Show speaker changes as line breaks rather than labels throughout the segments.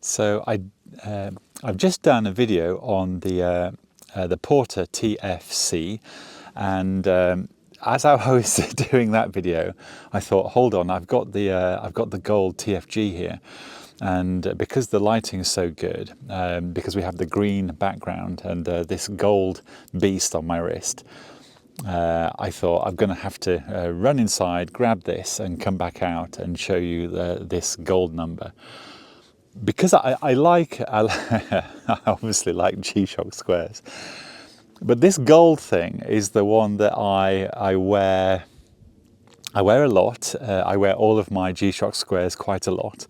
So I've just done a video on the Porter TFC, and as I was doing that video, I thought, hold on, I've got the gold TFG here, and because the lighting is so good, because we have the green background and this gold beast on my wrist, I thought I'm going to have to run inside, grab this, and come back out and show you this gold number. Because I obviously like G-Shock squares, but this gold thing is the one that I wear a lot. I wear all of my G-Shock squares quite a lot.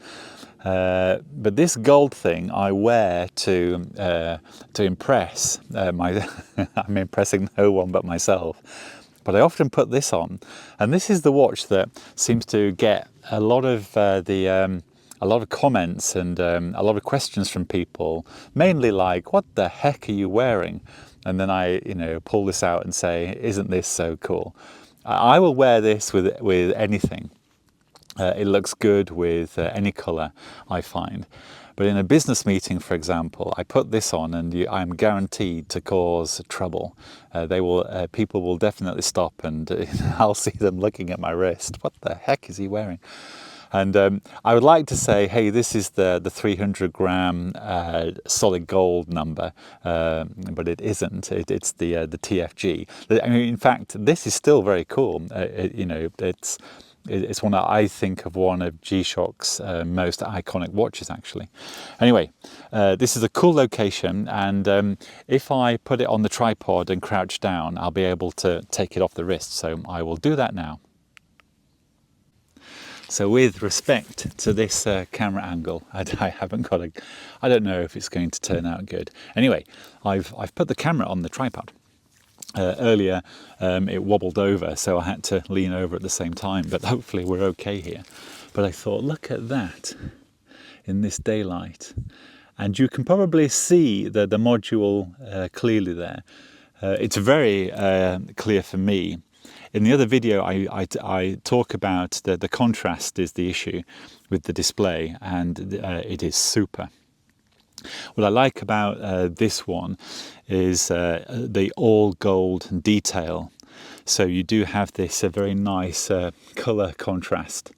But this gold thing I wear to impress I'm impressing no one but myself. But I often put this on, and this is the watch that seems to get a lot of a lot of comments and a lot of questions from people, mainly like, "What the heck are you wearing?" And then I, pull this out and say, "Isn't this so cool?" I will wear this with anything. It looks good with any color, I find. But in a business meeting, for example, I put this on, and I'm guaranteed to cause trouble. People will definitely stop, and I'll see them looking at my wrist. What the heck is he wearing? And I would like to say, hey, this is the 300 gram solid gold number, but it isn't. It's the TFG. I mean, in fact, this is still very cool. It's I think of one of G-Shock's most iconic watches, actually. Anyway, this is a cool location, and if I put it on the tripod and crouch down, I'll be able to take it off the wrist. So I will do that now. So with respect to this camera angle, I haven't got I don't know if it's going to turn out good. Anyway, I've put the camera on the tripod. Earlier it wobbled over, so I had to lean over at the same time, but hopefully we're okay here. But I thought, look at that in this daylight. And you can probably see the module clearly there. It's very clear for me. In the other video, I talk about the contrast is the issue with the display, and it is super. What I like about this one is the all gold detail. So you do have this very nice color contrast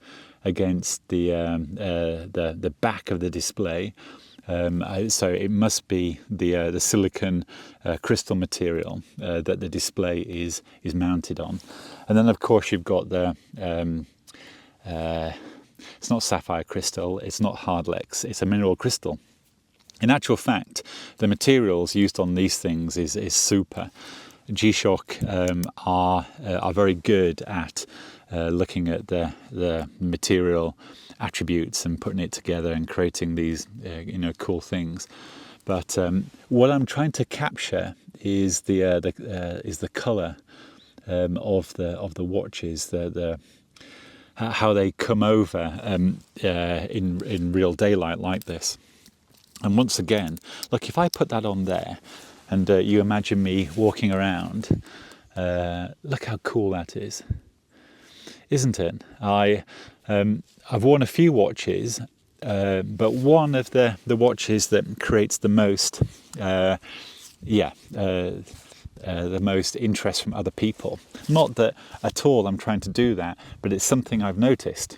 against the back of the display. So it must be the silicon crystal material that the display is mounted on. And then of course you've got the it's not sapphire crystal, it's not hardlex, it's a mineral crystal. In actual fact, the materials used on these things is super. G-Shock are very good at looking at the material attributes and putting it together and creating these cool things. But what I'm trying to capture is the color of the watches, how they come over in real daylight like this. And once again, look, if I put that on there, and you imagine me walking around, look how cool that is, isn't it? I've worn a few watches, but one of the watches that creates the most, the most interest from other people. Not that at all I'm trying to do that, but it's something I've noticed.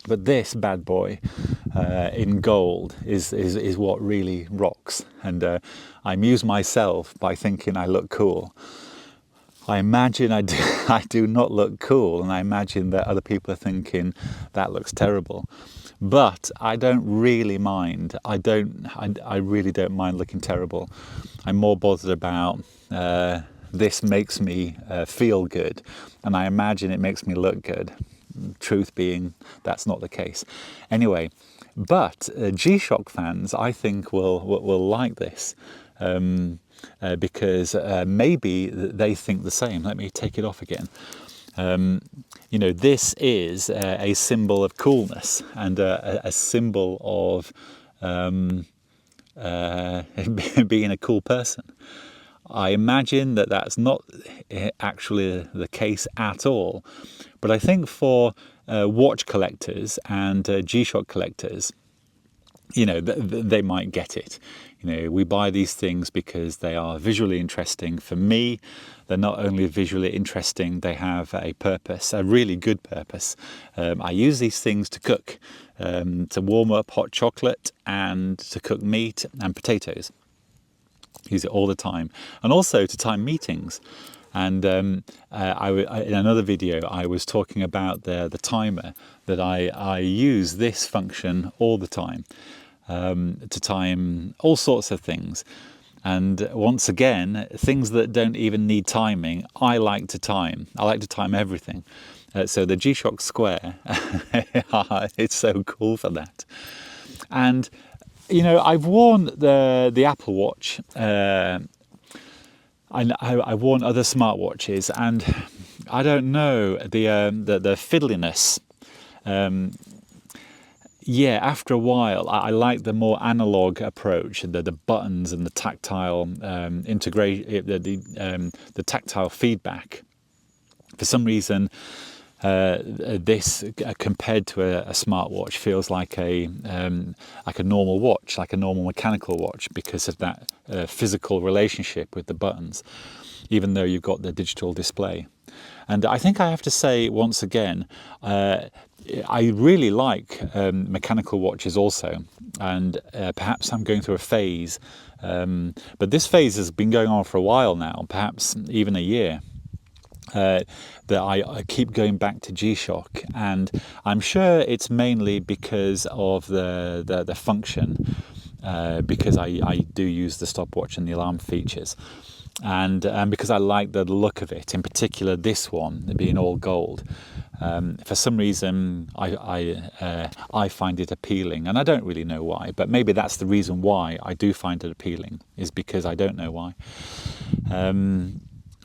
But this bad boy in gold is what really rocks, and I amuse myself by thinking I look cool. I imagine I do not look cool, and I imagine that other people are thinking that looks terrible. But I don't really mind. I really don't mind looking terrible. I'm more bothered about this makes me feel good, and I imagine it makes me look good. Truth being, that's not the case. Anyway, but G-Shock fans, I think, will like this. Because maybe they think the same. Let me take it off again. This is a symbol of coolness and a symbol of being a cool person. I imagine that that's not actually the case at all. But I think for watch collectors and G-Shock collectors, you know, they might get it. You know, we buy these things because they are visually interesting. For me, they're not only visually interesting, they have a purpose, a really good purpose. I use these things to cook, to warm up hot chocolate and to cook meat and potatoes. Use it all the time. And also to time meetings. And in another video, I was talking about the timer, that I use this function all the time to time all sorts of things. And once again, things that don't even need timing, I like to time. I like to time everything. So the G-Shock Square, it's so cool for that. And, you know, I've worn the Apple Watch. I've worn other smartwatches, and I don't know, the fiddliness. Yeah, after a while, I like the more analog approach, the buttons and the tactile integration, the tactile feedback. For some reason, this compared to a smartwatch feels like a normal watch, like a normal mechanical watch, because of that physical relationship with the buttons, even though you've got the digital display. And I think I have to say once again, I really like mechanical watches also, and perhaps I'm going through a phase, but this phase has been going on for a while now, perhaps even a year. That I keep going back to G-Shock, and I'm sure it's mainly because of the function, because I do use the stopwatch and the alarm features, and because I like the look of it, in particular this one being all gold. For some reason I find it appealing, and I don't really know why, but maybe that's the reason why I do find it appealing, is because I don't know why.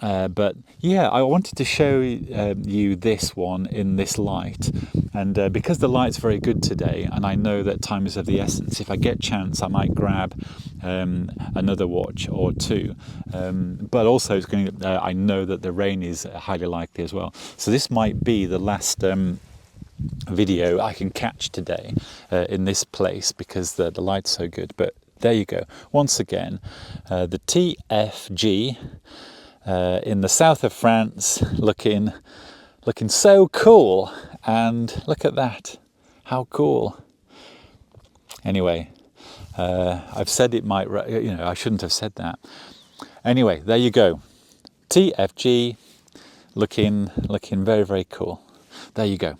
But yeah, I wanted to show you this one in this light, and because the light's very good today, and I know that time is of the essence, if I get chance I might grab another watch or two, but also it's going I know that the rain is highly likely as well, so this might be the last video I can catch today in this place, because the light's so good. But there you go, once again, the TFG in the south of France, looking so cool. And look at that, how cool. Anyway, I've said it might, you know, I shouldn't have said that. Anyway, there you go, TFG, looking very, very cool. There you go.